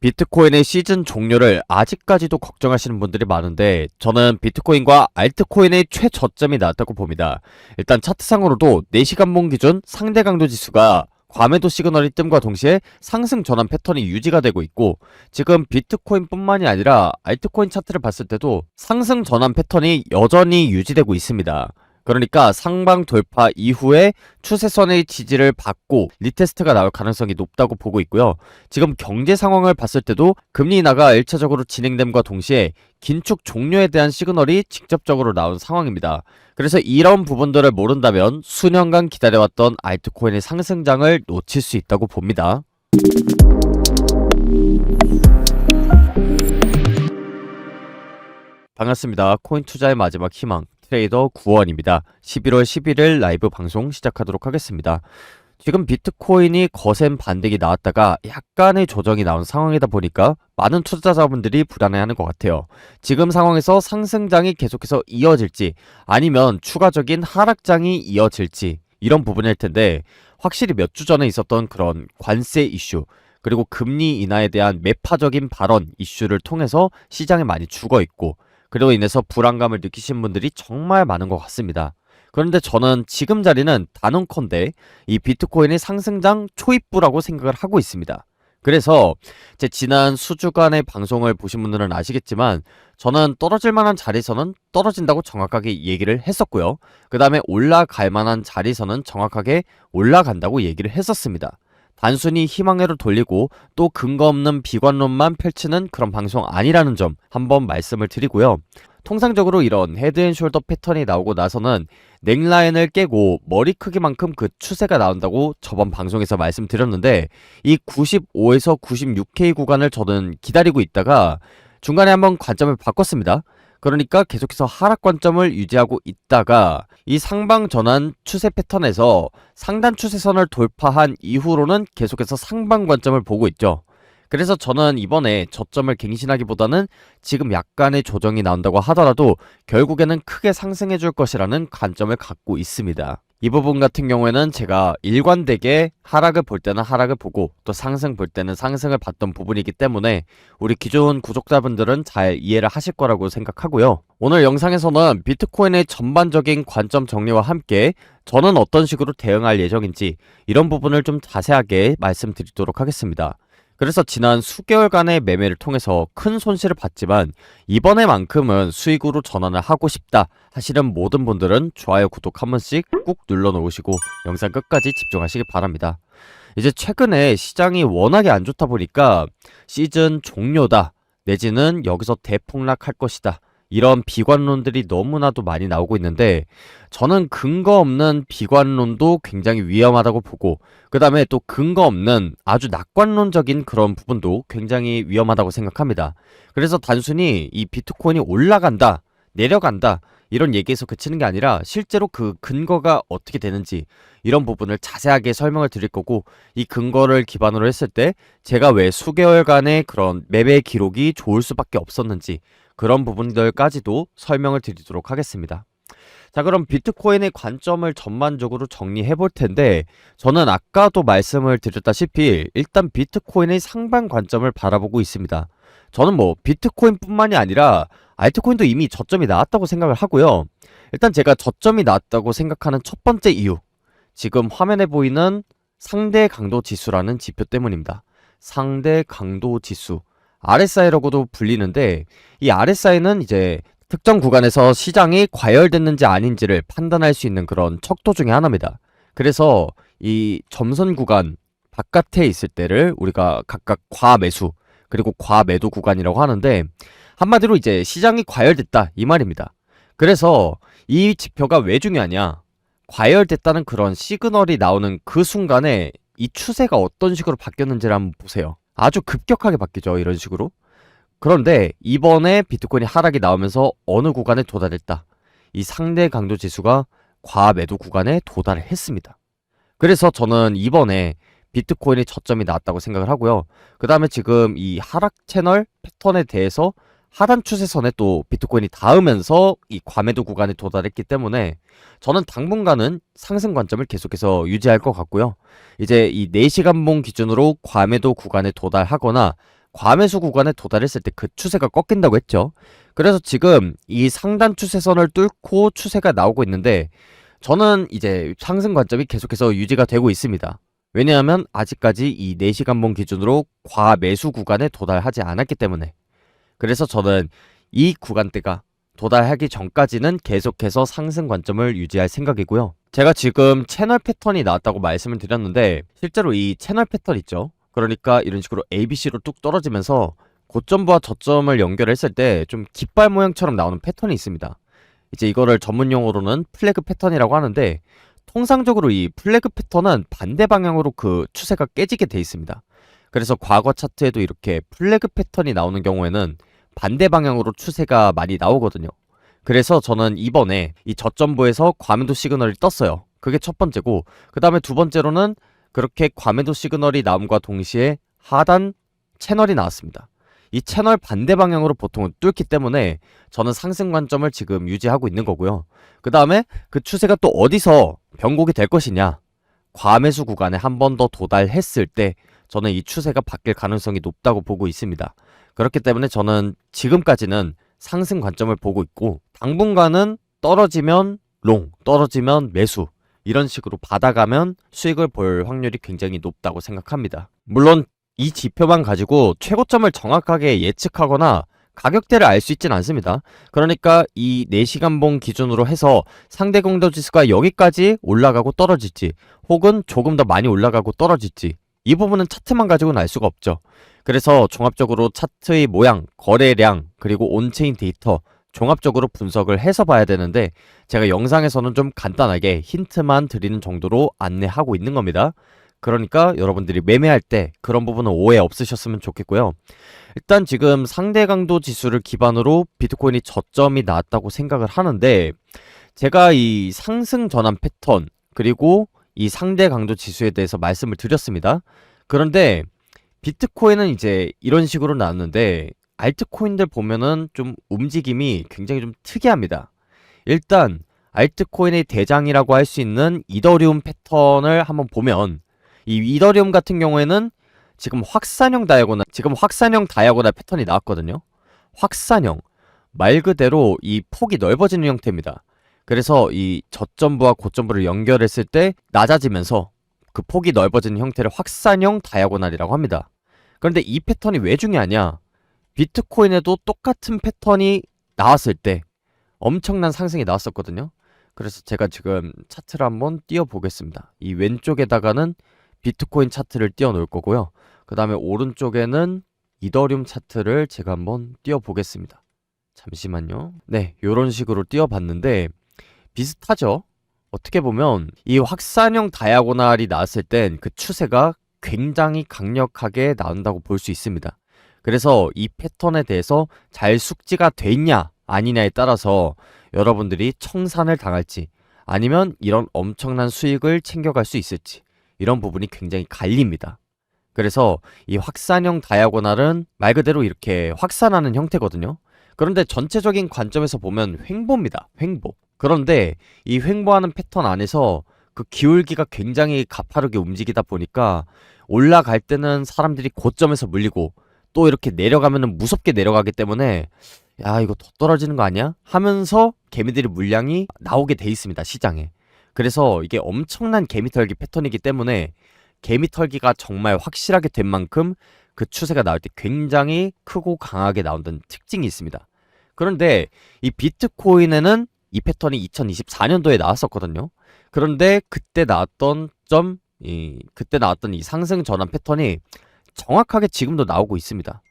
비트코인의 시즌 종료를 아직까지도 걱정하시는 분들이 많은데 저는 비트코인과 알트코인의 최저점이 나왔다고 봅니다. 일단 차트상으로도 4시간봉 기준 상대 강도 지수가 과매도 시그널이 뜸과 동시에 상승 전환 패턴이 유지가 되고 있고, 지금 비트코인뿐만이 아니라 알트코인 차트를 봤을 때도 상승 전환 패턴이 여전히 유지되고 있습니다. 그러니까 상방 돌파 이후에 추세선의 지지를 받고 리테스트가 나올 가능성이 높다고 보고 있고요. 지금 경제 상황을 봤을 때도 금리 인하가 1차적으로 진행됨과 동시에 긴축 종료에 대한 시그널이 직접적으로 나온 상황입니다. 그래서 이런 부분들을 모른다면 수년간 기다려왔던 알트코인의 상승장을 놓칠 수 있다고 봅니다. 반갑습니다. 코인 투자의 마지막 희망 트레이더 구원입니다. 11월 11일 라이브 방송 시작하도록 하겠습니다. 지금 비트코인이 거센 반등이 나왔다가 약간의 조정이 나온 상황이다 보니까 많은 투자자분들이 불안해하는 것 같아요. 지금 상황에서 상승장이 계속해서 이어질지 아니면 추가적인 하락장이 이어질지 이런 부분일 텐데, 확실히 몇 주 전에 있었던 그런 관세 이슈 그리고 금리 인하에 대한 매파적인 발언 이슈를 통해서 시장에 많이 죽어있고, 그리고 인해서 불안감을 느끼신 분들이 정말 많은 것 같습니다. 그런데 저는 지금 자리는 단언컨대 이 비트코인의 상승장 초입부라고 생각을 하고 있습니다. 그래서 제 지난 수주간의 방송을 보신 분들은 아시겠지만 저는 떨어질 만한 자리에서는 떨어진다고 정확하게 얘기를 했었고요. 그 다음에 올라갈 만한 자리에서는 정확하게 올라간다고 얘기를 했었습니다. 단순히 희망회로 돌리고 또 근거 없는 비관론만 펼치는 그런 방송 아니라는 점 한번 말씀을 드리고요. 통상적으로 이런 헤드앤숄더 패턴이 나오고 나서는 넥라인을 깨고 머리 크기만큼 그 추세가 나온다고 저번 방송에서 말씀드렸는데, 이 95에서 96K 구간을 저는 기다리고 있다가 중간에 한번 관점을 바꿨습니다. 그러니까 계속해서 하락 관점을 유지하고 있다가 이 상방 전환 추세 패턴에서 상단 추세선을 돌파한 이후로는 계속해서 상방 관점을 보고 있죠. 그래서 저는 이번에 저점을 갱신하기보다는 지금 약간의 조정이 나온다고 하더라도 결국에는 크게 상승해 줄 것이라는 관점을 갖고 있습니다. 이 부분 같은 경우에는 제가 일관되게 하락을 볼 때는 하락을 보고 또 상승 볼 때는 상승을 봤던 부분이기 때문에 우리 기존 구독자분들은 잘 이해를 하실 거라고 생각하고요. 오늘 영상에서는 비트코인의 전반적인 관점 정리와 함께 저는 어떤 식으로 대응할 예정인지 이런 부분을 좀 자세하게 말씀드리도록 하겠습니다. 그래서 지난 수개월간의 매매를 통해서 큰 손실을 봤지만 이번에만큼은 수익으로 전환을 하고 싶다 하시는 모든 분들은 좋아요, 구독 한 번씩 꾹 눌러 놓으시고 영상 끝까지 집중하시기 바랍니다. 이제 최근에 시장이 워낙에 안 좋다 보니까 시즌 종료다 내지는 여기서 대폭락할 것이다 이런 비관론들이 너무나도 많이 나오고 있는데, 저는 근거 없는 비관론도 굉장히 위험하다고 보고, 그 다음에 또 근거 없는 아주 낙관론적인 그런 부분도 굉장히 위험하다고 생각합니다. 그래서 단순히 이 비트코인이 올라간다, 내려간다 이런 얘기에서 그치는 게 아니라 실제로 그 근거가 어떻게 되는지 이런 부분을 자세하게 설명을 드릴 거고, 이 근거를 기반으로 했을 때 제가 왜 수개월간의 그런 매매 기록이 좋을 수밖에 없었는지 그런 부분들까지도 설명을 드리도록 하겠습니다. 자, 그럼 비트코인의 관점을 전반적으로 정리해 볼 텐데, 저는 아까도 말씀을 드렸다시피 일단 비트코인의 상반 관점을 바라보고 있습니다. 저는 뭐 비트코인뿐만이 아니라 알트코인도 이미 저점이 나왔다고 생각을 하고요. 일단 제가 저점이 나왔다고 생각하는 첫 번째 이유, 지금 화면에 보이는 상대 강도 지수라는 지표 때문입니다. 상대 강도 지수, RSI라고도 불리는데, 이 RSI는 이제 특정 구간에서 시장이 과열됐는지 아닌지를 판단할 수 있는 그런 척도 중에 하나입니다. 그래서 이 점선 구간 바깥에 있을 때를 우리가 각각 과매수 그리고 과매도 구간이라고 하는데, 한마디로 이제 시장이 과열됐다 이 말입니다. 그래서 이 지표가 왜 중요하냐, 과열됐다는 그런 시그널이 나오는 그 순간에 이 추세가 어떤 식으로 바뀌었는지를 한번 보세요. 아주 급격하게 바뀌죠, 이런 식으로. 그런데 이번에 비트코인이 하락이 나오면서 어느 구간에 도달했다, 이 상대 강도 지수가 과매도 구간에 도달을 했습니다. 그래서 저는 이번에 비트코인의 저점이 나왔다고 생각을 하고요. 그 다음에 지금 이 하락 채널 패턴에 대해서 하단 추세선에 또 비트코인이 닿으면서 이 과매도 구간에 도달했기 때문에 저는 당분간은 상승 관점을 계속해서 유지할 것 같고요. 이제 이 4시간봉 기준으로 과매도 구간에 도달하거나 과매수 구간에 도달했을 때 그 추세가 꺾인다고 했죠. 그래서 지금 이 상단 추세선을 뚫고 추세가 나오고 있는데 저는 이제 상승 관점이 계속해서 유지가 되고 있습니다. 왜냐하면 아직까지 이 4시간봉 기준으로 과매수 구간에 도달하지 않았기 때문에. 그래서 저는 이 구간대가 도달하기 전까지는 계속해서 상승 관점을 유지할 생각이고요. 제가 지금 채널 패턴이 나왔다고 말씀을 드렸는데 실제로 이 채널 패턴 있죠. 그러니까 이런 식으로 ABC로 뚝 떨어지면서 고점과 저점을 연결했을 때 좀 깃발 모양처럼 나오는 패턴이 있습니다. 이제 이거를 전문 용어로는 플래그 패턴이라고 하는데 통상적으로 이 플래그 패턴은 반대 방향으로 그 추세가 깨지게 돼 있습니다. 그래서 과거 차트에도 이렇게 플래그 패턴이 나오는 경우에는 반대 방향으로 추세가 많이 나오거든요. 그래서 저는 이번에 이 저점부에서 과매도 시그널이 떴어요. 그게 첫 번째고, 그 다음에 두 번째로는 그렇게 과매도 시그널이 나옴과 동시에 하단 채널이 나왔습니다. 이 채널 반대 방향으로 보통은 뚫기 때문에 저는 상승 관점을 지금 유지하고 있는 거고요. 그 다음에 그 추세가 또 어디서 변곡이 될 것이냐, 과매수 구간에 한 번 더 도달했을 때 저는 이 추세가 바뀔 가능성이 높다고 보고 있습니다. 그렇기 때문에 저는 지금까지는 상승 관점을 보고 있고, 당분간은 떨어지면 롱, 떨어지면 매수, 이런 식으로 받아가면 수익을 볼 확률이 굉장히 높다고 생각합니다. 물론 이 지표만 가지고 최고점을 정확하게 예측하거나 가격대를 알 수 있진 않습니다. 그러니까 이 4시간봉 기준으로 해서 상대 공도 지수가 여기까지 올라가고 떨어질지, 혹은 조금 더 많이 올라가고 떨어질지, 이 부분은 차트만 가지고는 알 수가 없죠. 그래서 종합적으로 차트의 모양, 거래량, 그리고 온체인 데이터 종합적으로 분석을 해서 봐야 되는데 제가 영상에서는 좀 간단하게 힌트만 드리는 정도로 안내하고 있는 겁니다. 그러니까 여러분들이 매매할 때 그런 부분은 오해 없으셨으면 좋겠고요. 일단 지금 상대 강도 지수를 기반으로 비트코인이 저점이 나왔다고 생각을 하는데, 제가 이 상승 전환 패턴 그리고 이 상대 강도 지수에 대해서 말씀을 드렸습니다. 그런데 비트코인은 이제 이런 식으로 나왔는데 알트코인들 보면은 좀 움직임이 굉장히 좀 특이합니다. 일단 알트코인의 대장이라고 할 수 있는 이더리움 패턴을 한번 보면, 이 이더리움 같은 경우에는 지금 확산형 다이아고날 패턴이 나왔거든요. 확산형, 말 그대로 이 폭이 넓어지는 형태입니다. 그래서 이 저점부와 고점부를 연결했을 때 낮아지면서 그 폭이 넓어지는 형태를 확산형 다이아고날이라고 합니다. 그런데 이 패턴이 왜 중요하냐? 비트코인에도 똑같은 패턴이 나왔을 때 엄청난 상승이 나왔었거든요. 그래서 제가 지금 차트를 한번 띄워보겠습니다. 이 왼쪽에다가는 비트코인 차트를 띄워 놓을 거고요. 그 다음에 오른쪽에는 이더리움 차트를 제가 한번 띄워보겠습니다. 잠시만요. 네, 이런 식으로 띄워봤는데 비슷하죠? 어떻게 보면 이 확산형 다이아고날이 나왔을 땐 그 추세가 굉장히 강력하게 나온다고 볼 수 있습니다. 그래서 이 패턴에 대해서 잘 숙지가 돼 있냐 아니냐에 따라서 여러분들이 청산을 당할지 아니면 이런 엄청난 수익을 챙겨갈 수 있을지, 이런 부분이 굉장히 갈립니다. 그래서 이 확산형 다이아고날은 말 그대로 이렇게 확산하는 형태거든요. 그런데 전체적인 관점에서 보면 횡보입니다. 횡보. 그런데 이 횡보하는 패턴 안에서 그 기울기가 굉장히 가파르게 움직이다 보니까 올라갈 때는 사람들이 고점에서 물리고 또 이렇게 내려가면은 무섭게 내려가기 때문에 야, 이거 더 떨어지는 거 아니야? 하면서 개미들의 물량이 나오게 돼 있습니다, 시장에. 그래서 이게 엄청난 개미털기 패턴이기 때문에 개미털기가 정말 확실하게 된 만큼 그 추세가 나올 때 굉장히 크고 강하게 나온다는 특징이 있습니다. 그런데 이 비트코인에는 이 패턴이 2024년도에 나왔었거든요. 그런데 그때 나왔던 이 상승 전환 패턴이 정확하게 지금도 나오고 있습니다.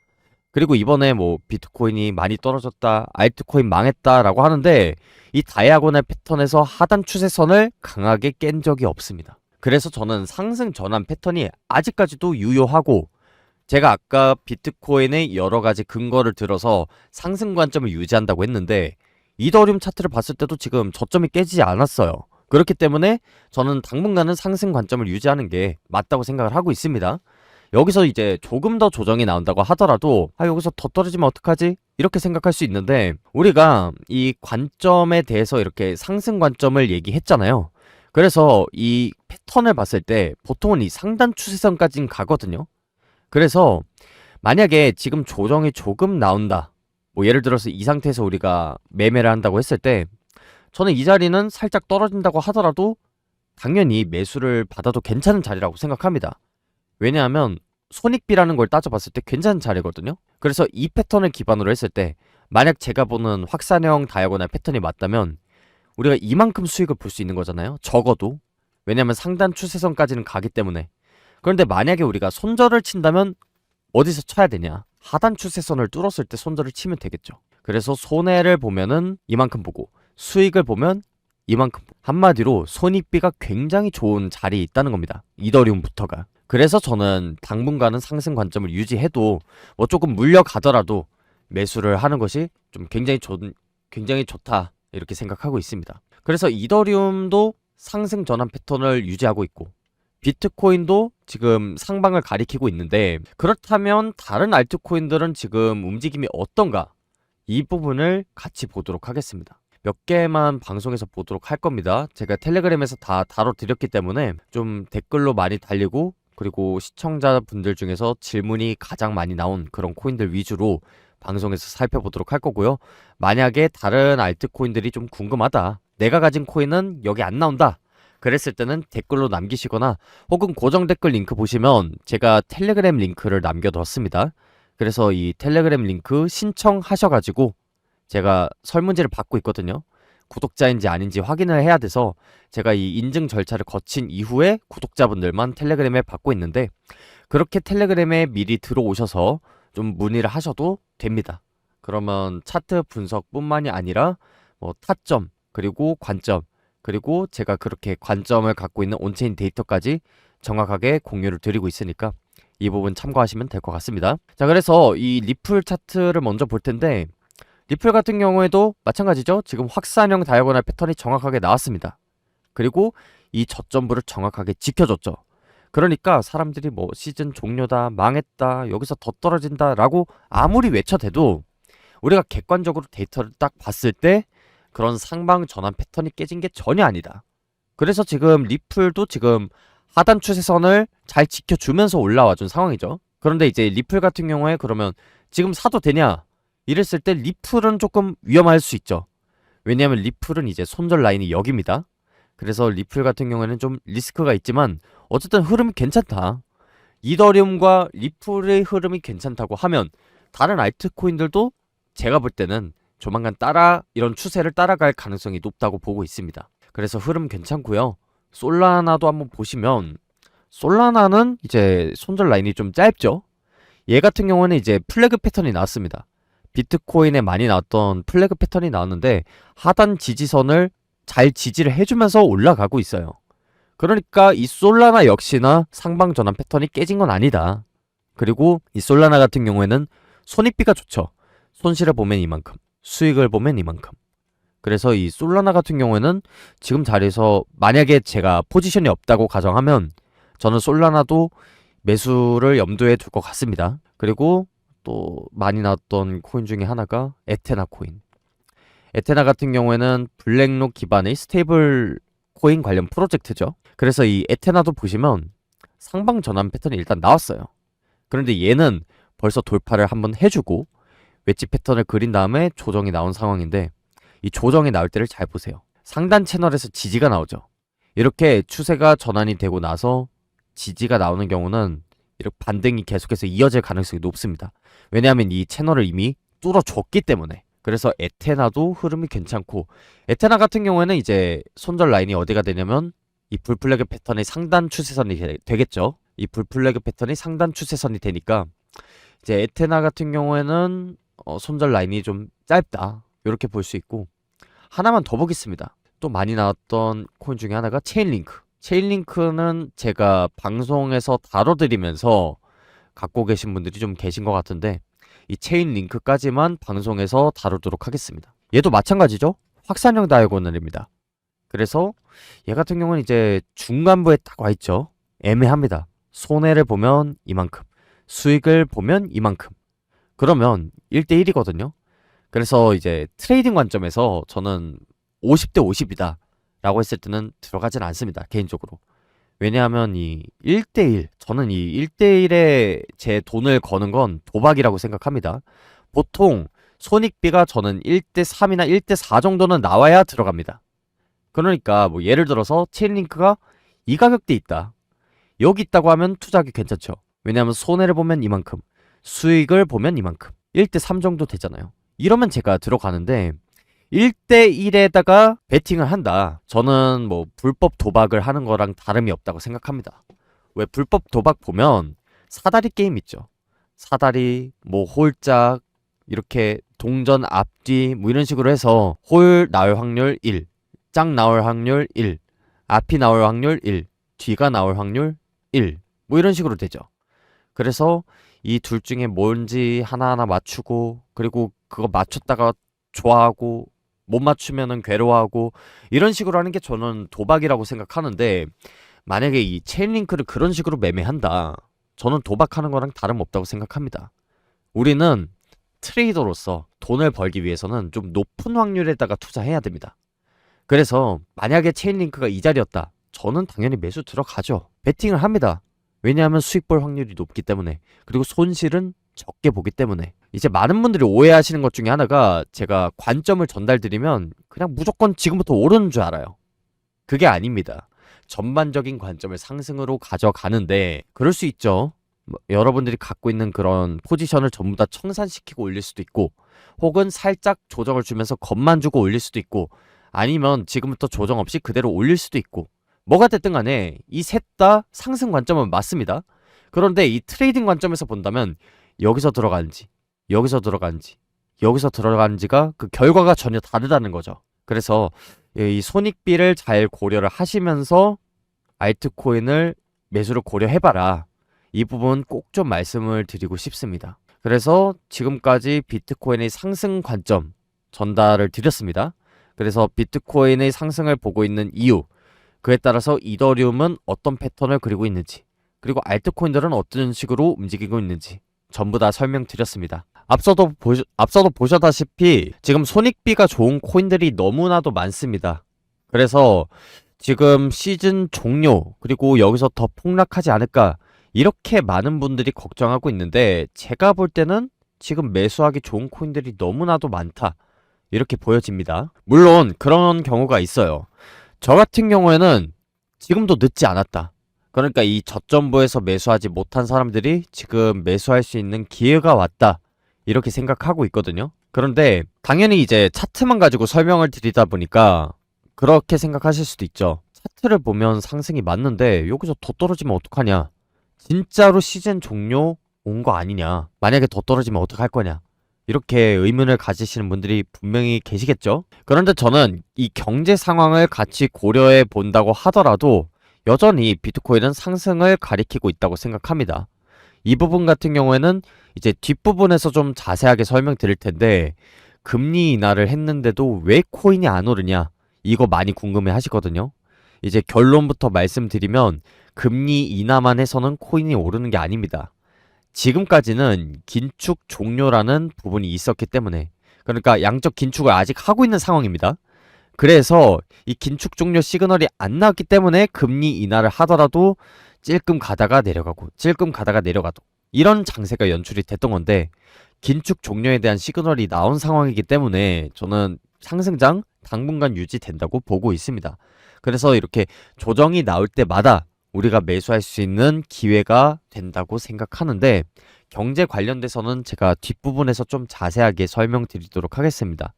그리고 이번에 뭐 비트코인이 많이 떨어졌다, 알트코인 망했다라고 하는데 이 다이아고날 패턴에서 하단 추세선을 강하게 깬 적이 없습니다. 그래서 저는 상승 전환 패턴이 아직까지도 유효하고, 제가 아까 비트코인의 여러 가지 근거를 들어서 상승 관점을 유지한다고 했는데 이더리움 차트를 봤을 때도 지금 저점이 깨지지 않았어요. 그렇기 때문에 저는 당분간은 상승 관점을 유지하는 게 맞다고 생각을 하고 있습니다. 여기서 이제 조금 더 조정이 나온다고 하더라도 여기서 더 떨어지면 어떡하지? 이렇게 생각할 수 있는데, 우리가 이 관점에 대해서 이렇게 상승 관점을 얘기했잖아요. 그래서 이 패턴을 봤을 때 보통은 이 상단 추세선까지는 가거든요. 그래서 만약에 지금 조정이 조금 나온다. 뭐 예를 들어서 이 상태에서 우리가 매매를 한다고 했을 때 저는 이 자리는 살짝 떨어진다고 하더라도 당연히 매수를 받아도 괜찮은 자리라고 생각합니다. 왜냐하면 손익비라는 걸 따져봤을 때 괜찮은 자리거든요. 그래서 이 패턴을 기반으로 했을 때 만약 제가 보는 확산형 다이아고날 패턴이 맞다면 우리가 이만큼 수익을 볼 수 있는 거잖아요. 적어도. 왜냐하면 상단 추세선까지는 가기 때문에. 그런데 만약에 우리가 손절을 친다면 어디서 쳐야 되냐? 하단 추세선을 뚫었을 때 손절을 치면 되겠죠. 그래서 손해를 보면은 이만큼 보고 수익을 보면 이만큼 한마디로 손익비가 굉장히 좋은 자리에 있다는 겁니다. 이더리움부터가. 그래서 저는 당분간은 상승 관점을 유지해도 뭐 조금 물려가더라도 매수를 하는 것이 좀 굉장히 좋다 이렇게 생각하고 있습니다. 그래서 이더리움도 상승 전환 패턴을 유지하고 있고 비트코인도 지금 상방을 가리키고 있는데 그렇다면 다른 알트코인들은 지금 움직임이 어떤가? 이 부분을 같이 보도록 하겠습니다. 몇 개만 방송에서 보도록 할 겁니다. 제가 텔레그램에서 다 다뤄드렸기 때문에 좀 댓글로 많이 달리고 그리고 시청자분들 중에서 질문이 가장 많이 나온 그런 코인들 위주로 방송에서 살펴보도록 할 거고요. 만약에 다른 알트코인들이 좀 궁금하다. 내가 가진 코인은 여기 안 나온다. 그랬을 때는 댓글로 남기시거나 혹은 고정 댓글 링크 보시면 제가 텔레그램 링크를 남겨뒀습니다. 그래서 이 텔레그램 링크 신청하셔가지고 제가 설문지를 받고 있거든요. 구독자인지 아닌지 확인을 해야 돼서 제가 이 인증 절차를 거친 이후에 구독자분들만 텔레그램에 받고 있는데 그렇게 텔레그램에 미리 들어오셔서 좀 문의를 하셔도 됩니다. 그러면 차트 분석뿐만이 아니라 뭐 타점 그리고 관점 그리고 제가 그렇게 관점을 갖고 있는 온체인 데이터까지 정확하게 공유를 드리고 있으니까 이 부분 참고하시면 될 것 같습니다. 자, 그래서 이 리플 차트를 먼저 볼 텐데 리플 같은 경우에도 마찬가지죠. 지금 확산형 다이아고날 패턴이 정확하게 나왔습니다. 그리고 이 저점부를 정확하게 지켜줬죠. 그러니까 사람들이 뭐 시즌 종료다, 망했다, 여기서 더 떨어진다 라고 아무리 외쳐대도 우리가 객관적으로 데이터를 딱 봤을 때 그런 상방 전환 패턴이 깨진 게 전혀 아니다. 그래서 지금 리플도 지금 하단 추세선을 잘 지켜주면서 올라와준 상황이죠. 그런데 이제 리플 같은 경우에 그러면 지금 사도 되냐? 이랬을 때 리플은 조금 위험할 수 있죠. 왜냐하면 리플은 이제 손절 라인이 여기입니다. 그래서 리플 같은 경우에는 좀 리스크가 있지만 어쨌든 흐름이 괜찮다. 이더리움과 리플의 흐름이 괜찮다고 하면 다른 알트코인들도 제가 볼 때는 조만간 이런 추세를 따라갈 가능성이 높다고 보고 있습니다. 그래서 흐름 괜찮고요. 솔라나도 한번 보시면 솔라나는 이제 손절 라인이 좀 짧죠. 얘 같은 경우는 이제 플래그 패턴이 나왔습니다. 비트코인에 많이 나왔던 플래그 패턴이 나왔는데 하단 지지선을 잘 지지를 해주면서 올라가고 있어요. 그러니까 이 솔라나 역시나 상방 전환 패턴이 깨진 건 아니다. 그리고 이 솔라나 같은 경우에는 손익비가 좋죠. 손실을 보면 이만큼, 수익을 보면 이만큼. 그래서 이 솔라나 같은 경우에는 지금 자리에서 만약에 제가 포지션이 없다고 가정하면 저는 솔라나도 매수를 염두에 둘 것 같습니다. 그리고 또 많이 나왔던 코인 중에 하나가 에테나 코인. 에테나 같은 경우에는 블랙록 기반의 스테이블 코인 관련 프로젝트죠. 그래서 이 에테나도 보시면 상방 전환 패턴이 일단 나왔어요. 그런데 얘는 벌써 돌파를 한번 해주고 웨지 패턴을 그린 다음에 조정이 나온 상황인데 이 조정이 나올 때를 잘 보세요. 상단 채널에서 지지가 나오죠. 이렇게 추세가 전환이 되고 나서 지지가 나오는 경우는 이렇게 반등이 계속해서 이어질 가능성이 높습니다. 왜냐하면 이 채널을 이미 뚫어줬기 때문에. 그래서 에테나도 흐름이 괜찮고 에테나 같은 경우에는 이제 손절 라인이 어디가 되냐면 이 불플래그 패턴의 상단 추세선이 되겠죠. 이 불플래그 패턴이 상단 추세선이 되니까 이제 에테나 같은 경우에는 손절 라인이 좀 짧다 이렇게 볼 수 있고 하나만 더 보겠습니다. 또 많이 나왔던 코인 중에 하나가 체인링크. 체인링크는 제가 방송에서 다뤄드리면서 갖고 계신 분들이 좀 계신 것 같은데 이 체인링크까지만 방송에서 다루도록 하겠습니다. 얘도 마찬가지죠. 확산형 다이아고널입니다. 그래서 얘 같은 경우는 이제 중간부에 딱 와있죠. 애매합니다. 손해를 보면 이만큼, 수익을 보면 이만큼. 그러면 1대1이거든요. 그래서 이제 트레이딩 관점에서 저는 50대 50이다 라고 했을 때는 들어가진 않습니다. 개인적으로. 왜냐하면 이 1대1, 저는 이 1대1에 제 돈을 거는 건 도박이라고 생각합니다. 보통 손익비가 저는 1대3이나 1대4 정도는 나와야 들어갑니다. 그러니까 뭐 예를 들어서 체인링크가 이 가격대에 있다. 여기 있다고 하면 투자하기 괜찮죠. 왜냐하면 손해를 보면 이만큼, 수익을 보면 이만큼. 1대3 정도 되잖아요. 이러면 제가 들어가는데 1대1에다가 베팅을 한다. 저는 뭐 불법 도박을 하는 거랑 다름이 없다고 생각합니다. 왜 불법 도박 보면 사다리 게임 있죠. 사다리, 뭐 홀짝, 이렇게 동전 앞뒤 뭐 이런 식으로 해서 홀 나올 확률 1, 짝 나올 확률 1, 앞이 나올 확률 1, 뒤가 나올 확률 1. 뭐 이런 식으로 되죠. 그래서 이 둘 중에 뭔지 하나하나 맞추고 그리고 그거 맞췄다가 좋아하고 못 맞추면은 괴로워하고 이런 식으로 하는 게 저는 도박이라고 생각하는데 만약에 이 체인링크를 그런 식으로 매매한다. 저는 도박하는 거랑 다름없다고 생각합니다. 우리는 트레이더로서 돈을 벌기 위해서는 좀 높은 확률에다가 투자해야 됩니다. 그래서 만약에 체인링크가 이 자리였다. 저는 당연히 매수 들어가죠. 베팅을 합니다. 왜냐하면 수익 볼 확률이 높기 때문에. 그리고 손실은 적게 보기 때문에. 이제 많은 분들이 오해하시는 것 중에 하나가 제가 관점을 전달드리면 그냥 무조건 지금부터 오르는 줄 알아요. 그게 아닙니다. 전반적인 관점을 상승으로 가져가는데 그럴 수 있죠. 뭐 여러분들이 갖고 있는 그런 포지션을 전부 다 청산시키고 올릴 수도 있고 혹은 살짝 조정을 주면서 겁만 주고 올릴 수도 있고 아니면 지금부터 조정 없이 그대로 올릴 수도 있고 뭐가 됐든 간에 이 셋 다 상승 관점은 맞습니다. 그런데 이 트레이딩 관점에서 본다면 여기서 들어간지 여기서 들어간지 여기서 들어간지가 그 결과가 전혀 다르다는 거죠. 그래서 이 손익비를 잘 고려를 하시면서 알트코인을 매수를 고려해봐라. 이 부분 꼭 좀 말씀을 드리고 싶습니다. 그래서 지금까지 비트코인의 상승 관점 전달을 드렸습니다. 그래서 비트코인의 상승을 보고 있는 이유, 그에 따라서 이더리움은 어떤 패턴을 그리고 있는지, 그리고 알트코인들은 어떤 식으로 움직이고 있는지 전부 다 설명드렸습니다. 앞서도 보셨다시피 지금 손익비가 좋은 코인들이 너무나도 많습니다. 그래서 지금 시즌 종료, 그리고 여기서 더 폭락하지 않을까, 이렇게 많은 분들이 걱정하고 있는데 제가 볼 때는 지금 매수하기 좋은 코인들이 너무나도 많다. 이렇게 보여집니다. 물론 그런 경우가 있어요. 저 같은 경우에는 지금도 늦지 않았다. 그러니까 이 저점부에서 매수하지 못한 사람들이 지금 매수할 수 있는 기회가 왔다. 이렇게 생각하고 있거든요. 그런데 당연히 이제 차트만 가지고 설명을 드리다 보니까 그렇게 생각하실 수도 있죠. 차트를 보면 상승이 맞는데 여기서 더 떨어지면 어떡하냐. 진짜로 시즌 종료 온 거 아니냐. 만약에 더 떨어지면 어떡할 거냐. 이렇게 의문을 가지시는 분들이 분명히 계시겠죠? 그런데 저는 이 경제 상황을 같이 고려해 본다고 하더라도 여전히 비트코인은 상승을 가리키고 있다고 생각합니다. 이 부분 같은 경우에는 이제 뒷부분에서 좀 자세하게 설명드릴 텐데 금리 인하를 했는데도 왜 코인이 안 오르냐? 이거 많이 궁금해 하시거든요. 이제 결론부터 말씀드리면 금리 인하만 해서는 코인이 오르는 게 아닙니다. 지금까지는 긴축 종료라는 부분이 있었기 때문에 그러니까 양적 긴축을 아직 하고 있는 상황입니다. 그래서 이 긴축 종료 시그널이 안 나왔기 때문에 금리 인하를 하더라도 찔끔 가다가 내려가고 찔끔 가다가 내려가도 이런 장세가 연출이 됐던 건데 긴축 종료에 대한 시그널이 나온 상황이기 때문에 저는 상승장 당분간 유지된다고 보고 있습니다. 그래서 이렇게 조정이 나올 때마다 우리가 매수할 수 있는 기회가 된다고 생각하는데 경제 관련돼서는 제가 뒷부분에서 좀 자세하게 설명드리도록 하겠습니다.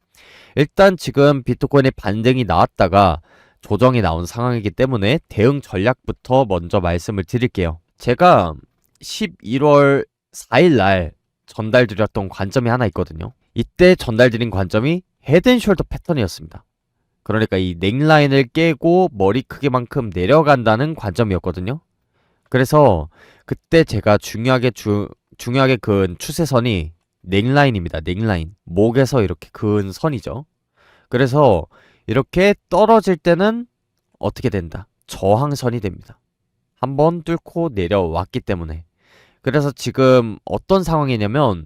일단 지금 비트코인의 반등이 나왔다가 조정이 나온 상황이기 때문에 대응 전략부터 먼저 말씀을 드릴게요. 제가 11월 4일 날 전달드렸던 관점이 하나 있거든요. 이때 전달드린 관점이 헤드앤숄더 패턴이었습니다. 그러니까 이 넥라인을 깨고 머리 크기만큼 내려간다는 관점이었거든요. 그래서 그때 제가 중요하게 그은 추세선이 넥라인입니다. 넥라인. 목에서 이렇게 그은 선이죠. 그래서 이렇게 떨어질 때는 어떻게 된다? 저항선이 됩니다. 한번 뚫고 내려왔기 때문에. 그래서 지금 어떤 상황이냐면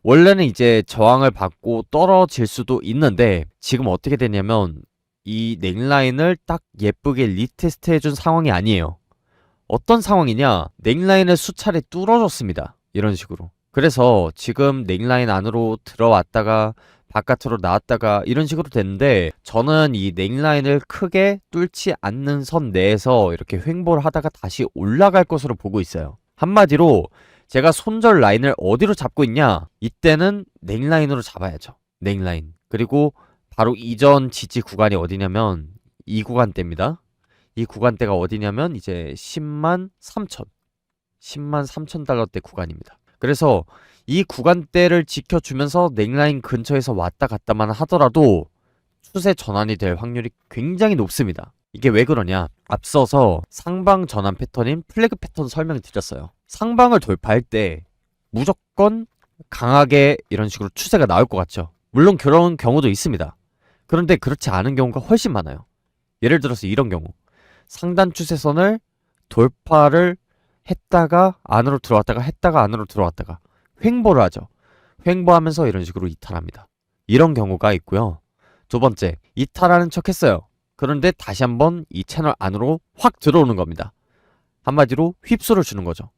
원래는 이제 저항을 받고 떨어질 수도 있는데 지금 어떻게 되냐면 이 넥라인을 딱 예쁘게 리테스트 해준 상황이 아니에요. 어떤 상황이냐? 넥라인을 수차례 뚫어줬습니다. 이런 식으로. 그래서 지금 넥라인 안으로 들어왔다가 바깥으로 나왔다가 이런 식으로 됐는데, 저는 이 넥라인을 크게 뚫지 않는 선 내에서 이렇게 횡보를 하다가 다시 올라갈 것으로 보고 있어요. 한마디로 제가 손절 라인을 어디로 잡고 있냐? 이때는 넥라인으로 잡아야죠. 넥라인. 그리고 바로 이전 지지 구간이 어디냐면 이 구간대입니다. 이 구간대가 어디냐면 이제 10만 3천. 10만 3천 달러대 구간입니다. 그래서 이 구간대를 지켜주면서 넥라인 근처에서 왔다 갔다만 하더라도 추세 전환이 될 확률이 굉장히 높습니다. 이게 왜 그러냐? 앞서서 상방 전환 패턴인 플래그 패턴 설명을 드렸어요. 상방을 돌파할 때 무조건 강하게 이런 식으로 추세가 나올 것 같죠. 물론 그런 경우도 있습니다. 그런데 그렇지 않은 경우가 훨씬 많아요. 예를 들어서 이런 경우. 상단 추세선을 돌파를 했다가 안으로 들어왔다가 했다가 안으로 들어왔다가 횡보를 하죠. 횡보하면서 이런 식으로 이탈합니다. 이런 경우가 있고요. 두 번째, 이탈하는 척 했어요. 그런데 다시 한번 이 채널 안으로 확 들어오는 겁니다. 한마디로 휩쓸어 주는 거죠.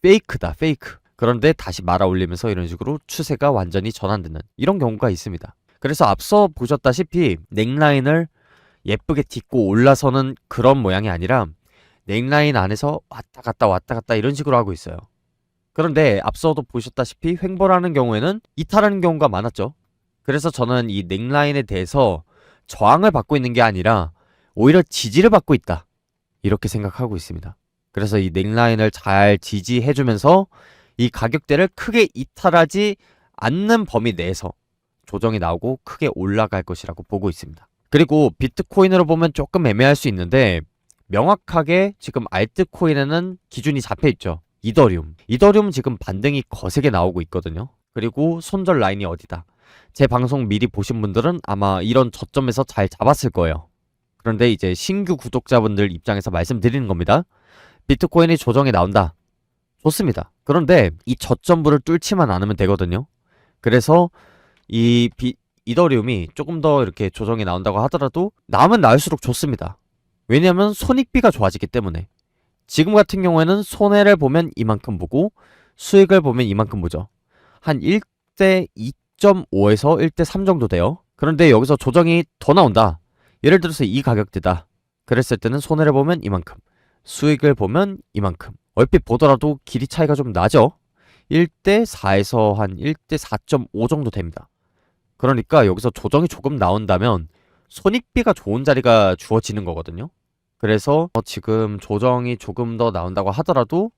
페이크다, 페이크. 그런데 다시 말아 올리면서 이런 식으로 추세가 완전히 전환되는 이런 경우가 있습니다. 그래서 앞서 보셨다시피 넥라인을 예쁘게 딛고 올라서는 그런 모양이 아니라 넥라인 안에서 왔다 갔다 이런 식으로 하고 있어요. 그런데 앞서도 보셨다시피 횡보라는 경우에는 이탈하는 경우가 많았죠. 그래서 저는 이 넥라인에 대해서 저항을 받고 있는 게 아니라 오히려 지지를 받고 있다, 이렇게 생각하고 있습니다. 그래서 이 넥라인을 잘 지지해주면서 이 가격대를 크게 이탈하지 않는 범위 내에서 조정이 나오고 크게 올라갈 것이라고 보고 있습니다. 그리고 비트코인으로 보면 조금 애매할 수 있는데 명확하게 지금 알트코인에는 기준이 잡혀있죠. 이더리움 지금 반등이 거세게 나오고 있거든요. 그리고 손절 라인이 어디다. 제 방송 미리 보신 분들은 아마 이런 저점에서 잘 잡았을 거예요. 그런데 이제 신규 구독자분들 입장에서 말씀드리는 겁니다. 비트코인이 조정이 나온다. 좋습니다. 그런데 이 저점부를 뚫지만 않으면 되거든요. 그래서 이더리움이 조금 더 이렇게 조정이 나온다고 하더라도 나오면 나올수록 좋습니다. 왜냐하면 손익비가 좋아지기 때문에. 지금 같은 경우에는 손해를 보면 이만큼 보고 수익을 보면 이만큼 보죠. 한 1대 2.5에서 1대 3 정도 돼요. 그런데 여기서 조정이 더 나온다. 예를 들어서 이 가격대다. 그랬을 때는 손해를 보면 이만큼, 수익을 보면 이만큼. 얼핏 보더라도 길이 차이가 좀 나죠. 1대 4에서 한 1대 4.5 정도 됩니다. 그러니까 여기서 조정이 조금 나온다면 손익비가 좋은 자리가 주어지는 거거든요. 그래서 지금 조정이 조금 더 나온다고 하더라도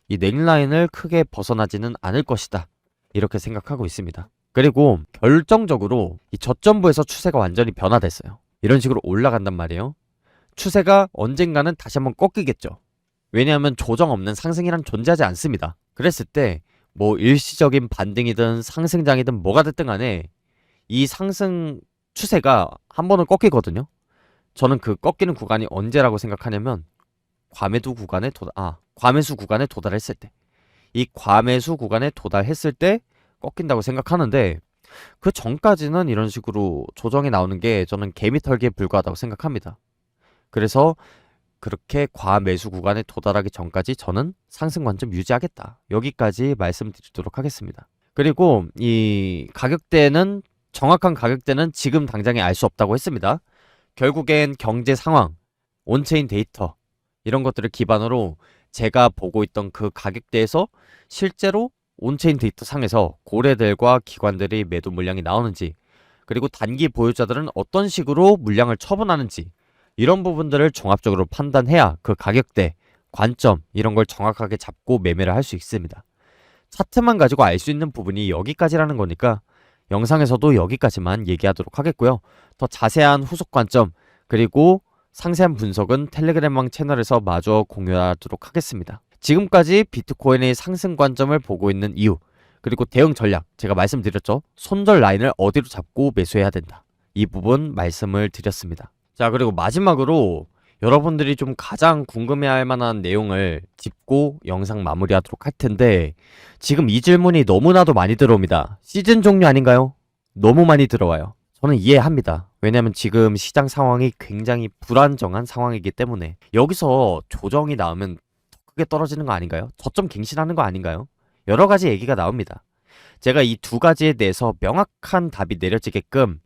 이 넥라인을 크게 벗어나지는 않을 것이다, 이렇게 생각하고 있습니다. 그리고 결정적으로 이 저점부에서 추세가 완전히 변화됐어요. 이런 식으로 올라간단 말이에요. 추세가 언젠가는 다시 한번 꺾이겠죠. 왜냐하면 조정 없는 상승이란 존재하지 않습니다. 그랬을 때 뭐 일시적인 반등이든 상승장이든 뭐가 됐든 간에 이 상승 추세가 한 번은 꺾이거든요. 저는 그 꺾이는 구간이 언제라고 생각하냐면 과매수 구간에 도달했을 때, 이 과매수 구간에 도달했을 때 꺾인다고 생각하는데, 그 전까지는 이런 식으로 조정이 나오는 게 저는 개미 털기에 불과하다고 생각합니다. 그래서 그렇게 과매수 구간에 도달하기 전까지 저는 상승 관점 유지하겠다, 여기까지 말씀드리도록 하겠습니다. 그리고 이 가격대는, 정확한 가격대는 지금 당장에 알 수 없다고 했습니다. 결국엔 경제 상황, 온체인 데이터 이런 것들을 기반으로 제가 보고 있던 그 가격대에서 실제로 온체인 데이터 상에서 고래들과 기관들이 매도 물량이 나오는지, 그리고 단기 보유자들은 어떤 식으로 물량을 처분하는지, 이런 부분들을 종합적으로 판단해야 그 가격대, 관점 이런 걸 정확하게 잡고 매매를 할 수 있습니다. 차트만 가지고 알 수 있는 부분이 여기까지라는 거니까 영상에서도 여기까지만 얘기하도록 하겠고요. 더 자세한 후속 관점 그리고 상세한 분석은 텔레그램망 채널에서 마저 공유하도록 하겠습니다. 지금까지 비트코인의 상승 관점을 보고 있는 이유, 그리고 대응 전략, 제가 말씀드렸죠. 손절 라인을 어디로 잡고 매수해야 된다, 이 부분 말씀을 드렸습니다. 자, 그리고 마지막으로 여러분들이 좀 가장 궁금해할 만한 내용을 짚고 영상 마무리하도록 할 텐데, 지금 이 질문이 너무나도 많이 들어옵니다. 시즌 종료 아닌가요? 너무 많이 들어와요. 저는 이해합니다. 왜냐면 지금 시장 상황이 굉장히 불안정한 상황이기 때문에 여기서 조정이 나오면 크게 떨어지는 거 아닌가요? 저점 갱신하는 거 아닌가요? 여러 가지 얘기가 나옵니다. 제가 이 두 가지에 대해서 명확한 답이 내려지게끔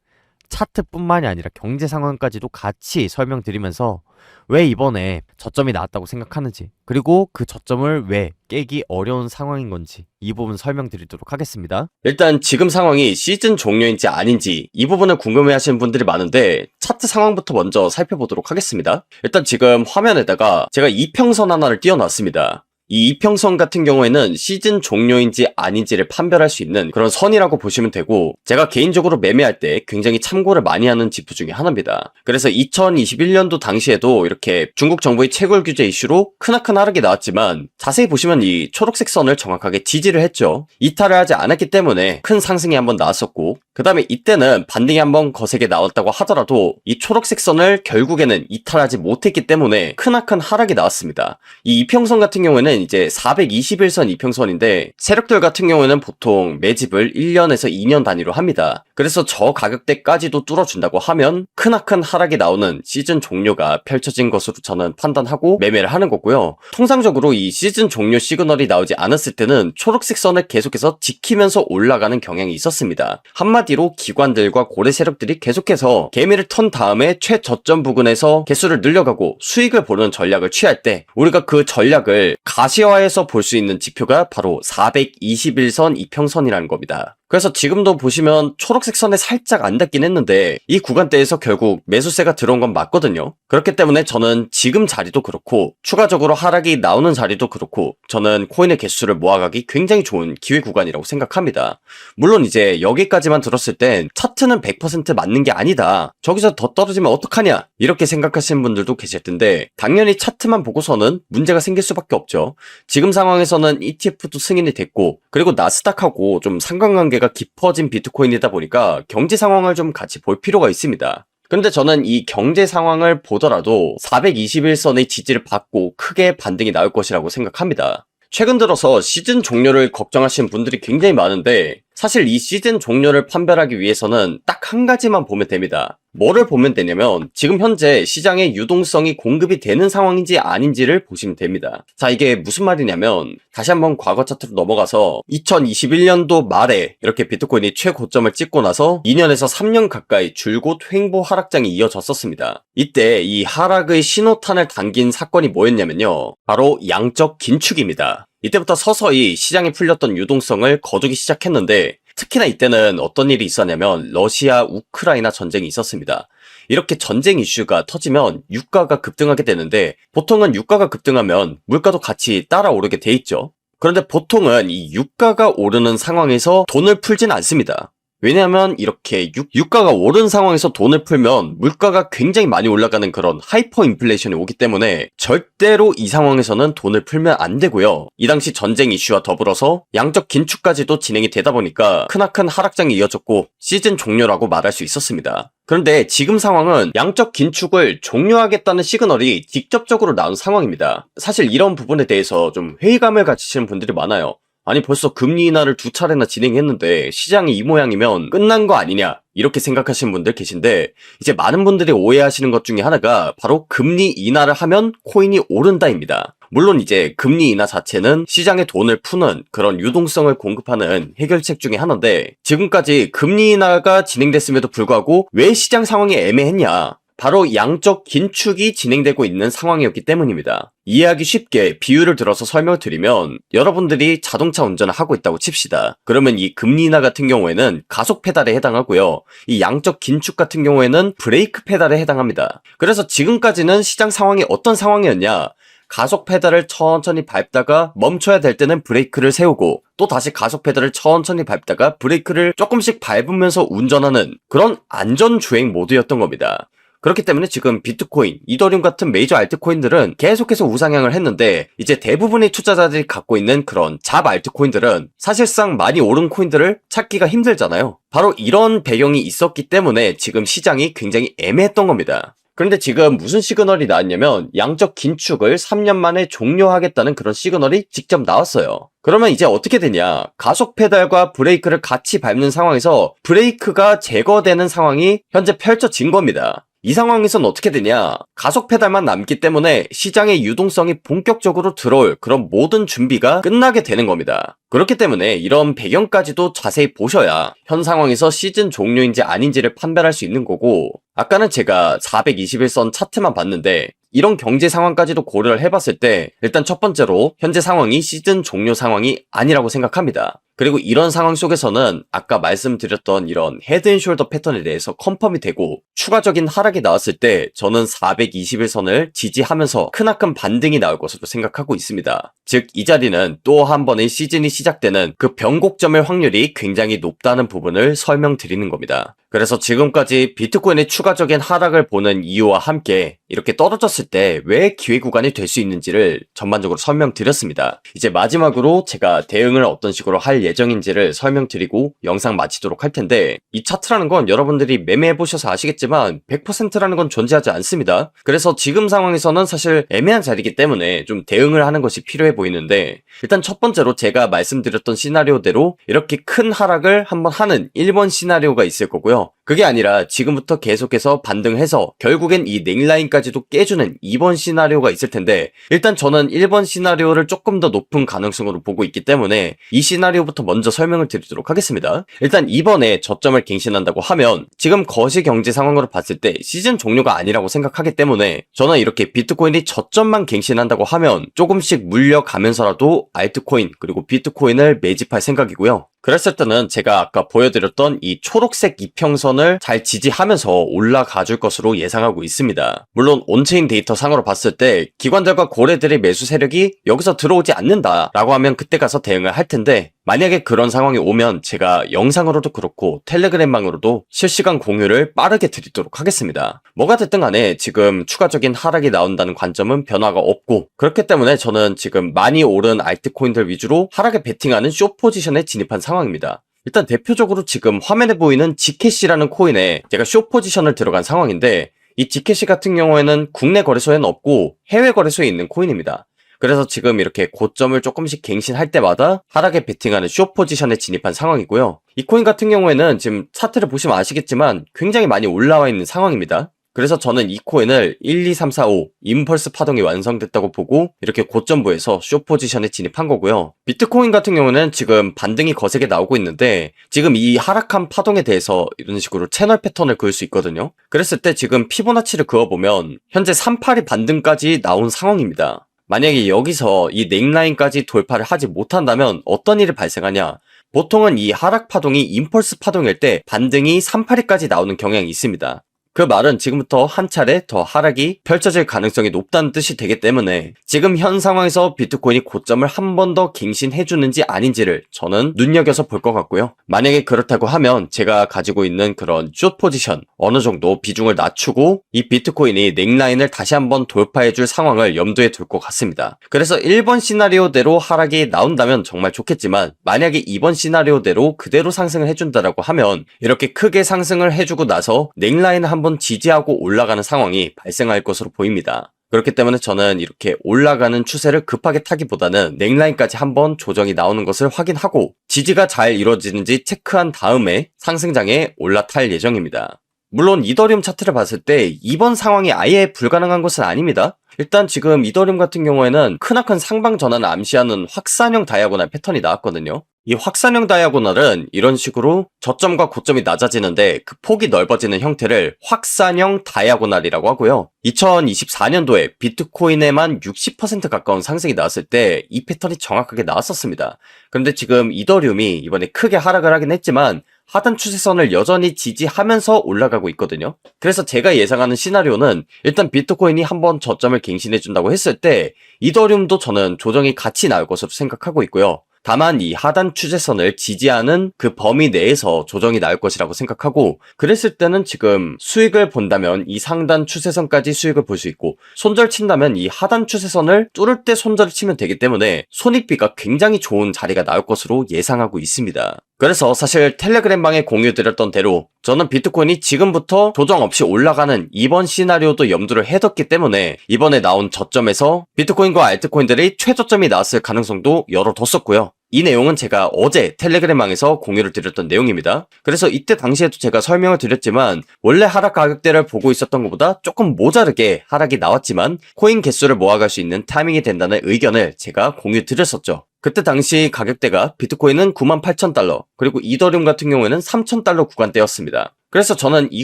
차트뿐만이 아니라 경제 상황까지도 같이 설명드리면서 왜 이번에 저점이 나왔다고 생각하는지, 그리고 그 저점을 왜 깨기 어려운 상황인 건지 이 부분 설명드리도록 하겠습니다. 일단 지금 상황이 시즌 종료인지 아닌지 이 부분을 궁금해하시는 분들이 많은데 차트 상황부터 먼저 살펴보도록 하겠습니다. 일단 지금 화면에다가 제가 이평선 하나를 띄워놨습니다. 이 이평선 같은 경우에는 시즌 종료인지 아닌지를 판별할 수 있는 그런 선이라고 보시면 되고, 제가 개인적으로 매매할 때 굉장히 참고를 많이 하는 지표 중에 하나입니다. 그래서 2021년도 당시에도 이렇게 중국 정부의 채굴 규제 이슈로 크나큰 하락이 나왔지만 자세히 보시면 이 초록색 선을 정확하게 지지를 했죠. 이탈을 하지 않았기 때문에 큰 상승이 한번 나왔었고, 그 다음에 이때는 반등이 한번 거세게 나왔다고 하더라도 이 초록색 선을 결국에는 이탈하지 못했기 때문에 크나큰 하락이 나왔습니다. 이 이평선 같은 경우에는 이제 421선 이평선인데 세력들 같은 경우에는 보통 매집을 1년에서 2년 단위로 합니다. 그래서 저 가격대까지도 뚫어준다고 하면 크나큰 하락이 나오는 시즌 종료가 펼쳐진 것으로 저는 판단하고 매매를 하는 거고요. 통상적으로 이 시즌 종료 시그널이 나오지 않았을 때는 초록색 선을 계속해서 지키면서 올라가는 경향이 있었습니다. 한마디로 기관들과 고래 세력들이 계속해서 개미를 턴 다음에 최저점 부근에서 개수를 늘려가고 수익을 보는 전략을 취할 때 우리가 그 전략을 가시화해서 볼 수 있는 지표가 바로 421선 이평선이라는 겁니다. 그래서 지금도 보시면 초록색 선에 살짝 안 닿긴 했는데 이 구간대에서 결국 매수세가 들어온 건 맞거든요. 그렇기 때문에 저는 지금 자리도 그렇고 추가적으로 하락이 나오는 자리도 그렇고 저는 코인의 개수를 모아가기 굉장히 좋은 기회 구간이라고 생각합니다. 물론 이제 여기까지만 들었을 땐 차트는 100% 맞는 게 아니다, 저기서 더 떨어지면 어떡하냐 이렇게 생각하시는 분들도 계실 텐데, 당연히 차트만 보고서는 문제가 생길 수밖에 없죠. 지금 상황에서는 ETF도 승인이 됐고, 그리고 나스닥하고 좀 상관관계가 깊어진 비트코인이다 보니까 경제 상황을 좀 같이 볼 필요가 있습니다. 그런데 저는 이 경제 상황을 보더라도 421선의 지지를 받고 크게 반등이 나올 것이라고 생각합니다. 최근 들어서 시즌 종료를 걱정하시는 분들이 굉장히 많은데, 사실 이 시즌 종료를 판별하기 위해서는 딱 한 가지만 보면 됩니다. 뭐를 보면 되냐면 지금 현재 시장의 유동성이 공급이 되는 상황인지 아닌지를 보시면 됩니다. 자, 이게 무슨 말이냐면 다시 한번 과거 차트로 넘어가서 2021년도 말에 이렇게 비트코인이 최고점을 찍고 나서 2년에서 3년 가까이 줄곧 횡보 하락장이 이어졌었습니다. 이때 이 하락의 신호탄을 당긴 사건이 뭐였냐면요, 바로 양적 긴축입니다. 이때부터 서서히 시장에 풀렸던 유동성을 거두기 시작했는데, 특히나 이때는 어떤 일이 있었냐면 러시아 우크라이나 전쟁이 있었습니다. 이렇게 전쟁 이슈가 터지면 유가가 급등하게 되는데, 보통은 유가가 급등하면 물가도 같이 따라오르게 돼 있죠. 그런데 보통은 이 유가가 오르는 상황에서 돈을 풀진 않습니다. 왜냐하면 이렇게 유가가 오른 상황에서 돈을 풀면 물가가 굉장히 많이 올라가는 그런 하이퍼 인플레이션이 오기 때문에 절대로 이 상황에서는 돈을 풀면 안 되고요. 이 당시 전쟁 이슈와 더불어서 양적 긴축까지도 진행이 되다 보니까 크나큰 하락장이 이어졌고 시즌 종료라고 말할 수 있었습니다. 그런데 지금 상황은 양적 긴축을 종료하겠다는 시그널이 직접적으로 나온 상황입니다. 사실 이런 부분에 대해서 좀 회의감을 가지시는 분들이 많아요. 아니 벌써 금리 인하를 2차례나 진행했는데 시장이 이 모양이면 끝난 거 아니냐 이렇게 생각하시는 분들 계신데, 이제 많은 분들이 오해하시는 것 중에 하나가 바로 금리 인하를 하면 코인이 오른다입니다. 물론 이제 금리 인하 자체는 시장에 돈을 푸는 그런 유동성을 공급하는 해결책 중에 하나인데, 지금까지 금리 인하가 진행됐음에도 불구하고 왜 시장 상황이 애매했냐, 바로 양적 긴축이 진행되고 있는 상황이었기 때문입니다. 이해하기 쉽게 비유를 들어서 설명을 드리면, 여러분들이 자동차 운전을 하고 있다고 칩시다. 그러면 이 금리 인하 같은 경우에는 가속 페달에 해당하고요, 이 양적 긴축 같은 경우에는 브레이크 페달에 해당합니다. 그래서 지금까지는 시장 상황이 어떤 상황이었냐, 가속 페달을 천천히 밟다가 멈춰야 될 때는 브레이크를 세우고, 또 다시 가속 페달을 천천히 밟다가 브레이크를 조금씩 밟으면서 운전하는 그런 안전주행 모드였던 겁니다. 그렇기 때문에 지금 비트코인, 이더리움 같은 메이저 알트코인들은 계속해서 우상향을 했는데, 이제 대부분의 투자자들이 갖고 있는 그런 잡 알트코인들은 사실상 많이 오른 코인들을 찾기가 힘들잖아요. 바로 이런 배경이 있었기 때문에 지금 시장이 굉장히 애매했던 겁니다. 그런데 지금 무슨 시그널이 나왔냐면 양적 긴축을 3년 만에 종료하겠다는 그런 시그널이 직접 나왔어요. 그러면 이제 어떻게 되냐, 가속 페달과 브레이크를 같이 밟는 상황에서 브레이크가 제거되는 상황이 현재 펼쳐진 겁니다. 이 상황에선 어떻게 되냐? 가속 페달만 남기 때문에 시장의 유동성이 본격적으로 들어올 그런 모든 준비가 끝나게 되는 겁니다. 그렇기 때문에 이런 배경까지도 자세히 보셔야 현 상황에서 시즌 종료인지 아닌지를 판별할 수 있는 거고, 아까는 제가 421선 차트만 봤는데 이런 경제 상황까지도 고려를 해봤을 때 일단 첫 번째로 현재 상황이 시즌 종료 상황이 아니라고 생각합니다. 그리고 이런 상황 속에서는 아까 말씀드렸던 이런 헤드앤숄더 패턴에 대해서 컨펌이 되고 추가적인 하락이 나왔을 때 저는 421선을 지지하면서 크나큰 반등이 나올 것으로 생각하고 있습니다. 즉 이 자리는 또 한 번의 시즌이 시작되는 그 변곡점의 확률이 굉장히 높다는 부분을 설명드리는 겁니다. 그래서 지금까지 비트코인의 추가적인 하락을 보는 이유와 함께 이렇게 떨어졌을 때 왜 기회 구간이 될 수 있는지를 전반적으로 설명드렸습니다. 이제 마지막으로 제가 대응을 어떤 식으로 할 예정인지를 설명드리고 영상 마치도록 할 텐데, 이 차트라는 건 여러분들이 매매해보셔서 아시겠지만 100%라는 건 존재하지 않습니다. 그래서 지금 상황에서는 사실 애매한 자리이기 때문에 좀 대응을 하는 것이 필요해 보이는데, 일단 첫 번째로 제가 말씀드렸던 시나리오대로 이렇게 큰 하락을 한번 하는 1번 시나리오가 있을 거고요. 그게 아니라 지금부터 계속해서 반등해서 결국엔 이 넥라인까지도 깨주는 2번 시나리오가 있을 텐데, 일단 저는 1번 시나리오를 조금 더 높은 가능성으로 보고 있기 때문에 이 시나리오부터 먼저 설명을 드리도록 하겠습니다. 일단 이번에 저점을 갱신한다고 하면 지금 거시 경제 상황으로 봤을 때 시즌 종료가 아니라고 생각하기 때문에 저는 이렇게 비트코인이 저점만 갱신한다고 하면 조금씩 물려가면서라도 알트코인 그리고 비트코인을 매집할 생각이고요. 그랬을 때는 제가 아까 보여드렸던 이 초록색 이평선을 잘 지지하면서 올라가 줄 것으로 예상하고 있습니다. 물론 온체인 데이터 상으로 봤을 때 기관들과 고래들의 매수 세력이 여기서 들어오지 않는다라고 하면 그때 가서 대응을 할 텐데, 만약에 그런 상황이 오면 제가 영상으로도 그렇고 텔레그램망으로도 실시간 공유를 빠르게 드리도록 하겠습니다. 뭐가 됐든 간에 지금 추가적인 하락이 나온다는 관점은 변화가 없고, 그렇기 때문에 저는 지금 많이 오른 알트코인들 위주로 하락에 베팅하는 숏 포지션에 진입한 상황입니다. 일단 대표적으로 지금 화면에 보이는 지캐시라는 코인에 제가 숏 포지션을 들어간 상황인데, 이 지캐시 같은 경우에는 국내 거래소에는 없고 해외 거래소에 있는 코인입니다. 그래서 지금 이렇게 고점을 조금씩 갱신할 때마다 하락에 베팅하는 숏 포지션에 진입한 상황이고요. 이 코인 같은 경우에는 지금 차트를 보시면 아시겠지만 굉장히 많이 올라와 있는 상황입니다. 그래서 저는 이 코인을 1, 2, 3, 4, 5 임펄스 파동이 완성됐다고 보고 이렇게 고점부에서 숏 포지션에 진입한 거고요. 비트코인 같은 경우는 지금 반등이 거세게 나오고 있는데 지금 이 하락한 파동에 대해서 이런 식으로 채널 패턴을 그을 수 있거든요. 그랬을 때 지금 피보나치를 그어보면 현재 382 반등까지 나온 상황입니다. 만약에 여기서 이 넥라인까지 돌파를 하지 못한다면 어떤 일이 발생하냐? 보통은 이 하락 파동이 임펄스 파동일 때 반등이 382까지 나오는 경향이 있습니다. 그 말은 지금부터 한 차례 더 하락이 펼쳐질 가능성이 높다는 뜻이 되기 때문에 지금 현 상황에서 비트코인이 고점을 한 번 더 갱신해주는지 아닌지를 저는 눈여겨서 볼 것 같고요. 만약에 그렇다고 하면 제가 가지고 있는 그런 숏 포지션 어느 정도 비중을 낮추고 이 비트코인이 넥라인을 다시 한번 돌파해줄 상황을 염두에 둘 것 같습니다. 그래서 1번 시나리오대로 하락이 나온다면 정말 좋겠지만, 만약에 2번 시나리오대로 그대로 상승을 해준다라고 하면 이렇게 크게 상승을 해주고 나서 넥라인을 한번 지지하고 올라가는 상황이 발생할 것으로 보입니다. 그렇기 때문에 저는 이렇게 올라가는 추세를 급하게 타기보다는 넥라인까지 한번 조정이 나오는 것을 확인하고 지지가 잘 이루어지는지 체크한 다음에 상승장에 올라탈 예정입니다. 물론 이더리움 차트를 봤을 때 이번 상황이 아예 불가능한 것은 아닙니다. 일단 지금 이더리움 같은 경우에는 크나큰 상방 전환을 암시하는 확산형 다이아고날 패턴이 나왔거든요. 이 확산형 다이아고날은 이런 식으로 저점과 고점이 낮아지는데 그 폭이 넓어지는 형태를 확산형 다이아고날이라고 하고요. 2024년도에 비트코인에만 60% 가까운 상승이 나왔을 때 이 패턴이 정확하게 나왔었습니다. 그런데 지금 이더리움이 이번에 크게 하락을 하긴 했지만 하단 추세선을 여전히 지지하면서 올라가고 있거든요. 그래서 제가 예상하는 시나리오는 일단 비트코인이 한번 저점을 갱신해준다고 했을 때 이더리움도 저는 조정이 같이 나올 것으로 생각하고 있고요. 다만 이 하단 추세선을 지지하는 그 범위 내에서 조정이 나올 것이라고 생각하고, 그랬을 때는 지금 수익을 본다면 이 상단 추세선까지 수익을 볼 수 있고, 손절 친다면 이 하단 추세선을 뚫을 때 손절을 치면 되기 때문에 손익비가 굉장히 좋은 자리가 나올 것으로 예상하고 있습니다. 그래서 사실 텔레그램방에 공유드렸던 대로 저는 비트코인이 지금부터 조정 없이 올라가는 이번 시나리오도 염두를 해뒀기 때문에 이번에 나온 저점에서 비트코인과 알트코인들이 최저점이 나왔을 가능성도 열어뒀었고요. 이 내용은 제가 어제 텔레그램망에서 공유를 드렸던 내용입니다. 그래서 이때 당시에도 제가 설명을 드렸지만 원래 하락 가격대를 보고 있었던 것보다 조금 모자르게 하락이 나왔지만 코인 개수를 모아갈 수 있는 타이밍이 된다는 의견을 제가 공유 드렸었죠. 그때 당시 가격대가 비트코인은 98,000달러, 그리고 이더리움 같은 경우에는 3,000달러 구간대였습니다. 그래서 저는 이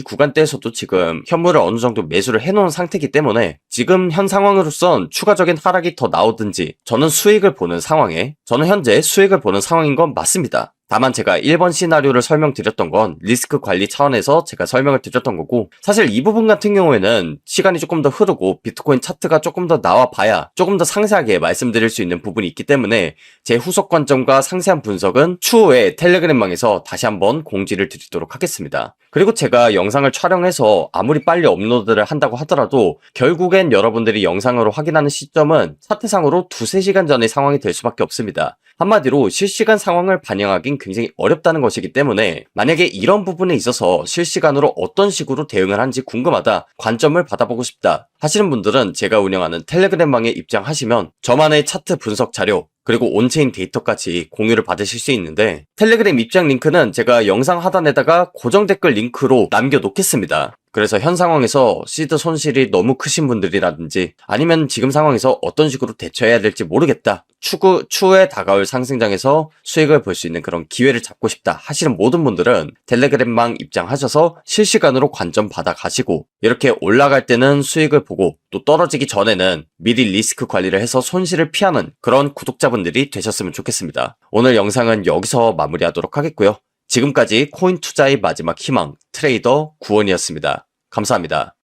구간대에서도 지금 현물을 어느 정도 매수를 해놓은 상태이기 때문에 지금 현 상황으로선 추가적인 하락이 더 나오든지 저는 현재 수익을 보는 상황인 건 맞습니다. 다만 제가 1번 시나리오를 설명드렸던 건 리스크 관리 차원에서 제가 설명을 드렸던 거고, 사실 이 부분 같은 경우에는 시간이 조금 더 흐르고 비트코인 차트가 조금 더 나와 봐야 조금 더 상세하게 말씀드릴 수 있는 부분이 있기 때문에 제 후속 관점과 상세한 분석은 추후에 텔레그램망에서 다시 한번 공지를 드리도록 하겠습니다. 그리고 제가 영상을 촬영해서 아무리 빨리 업로드를 한다고 하더라도 결국엔 여러분들이 영상으로 확인하는 시점은 차트상으로 2-3시간 전의 상황이 될 수밖에 없습니다. 한마디로 실시간 상황을 반영하긴 굉장히 어렵다는 것이기 때문에 만약에 이런 부분에 있어서 실시간으로 어떤 식으로 대응을 하는지 궁금하다, 관점을 받아보고 싶다 하시는 분들은 제가 운영하는 텔레그램방에 입장하시면 저만의 차트 분석 자료 그리고 온체인 데이터까지 공유를 받으실 수 있는데, 텔레그램 입장 링크는 제가 영상 하단에다가 고정 댓글 링크로 남겨놓겠습니다. 그래서 현 상황에서 시드 손실이 너무 크신 분들이라든지 아니면 지금 상황에서 어떤 식으로 대처해야 될지 모르겠다, 추후에 다가올 상승장에서 수익을 볼 수 있는 그런 기회를 잡고 싶다 하시는 모든 분들은 텔레그램망 입장하셔서 실시간으로 관점 받아 가시고, 이렇게 올라갈 때는 수익을 보고 또 떨어지기 전에는 미리 리스크 관리를 해서 손실을 피하는 그런 구독자분들이 되셨으면 좋겠습니다. 오늘 영상은 여기서 마무리하도록 하겠고요. 지금까지 코인 투자의 마지막 희망 트레이더 구원이었습니다. 감사합니다.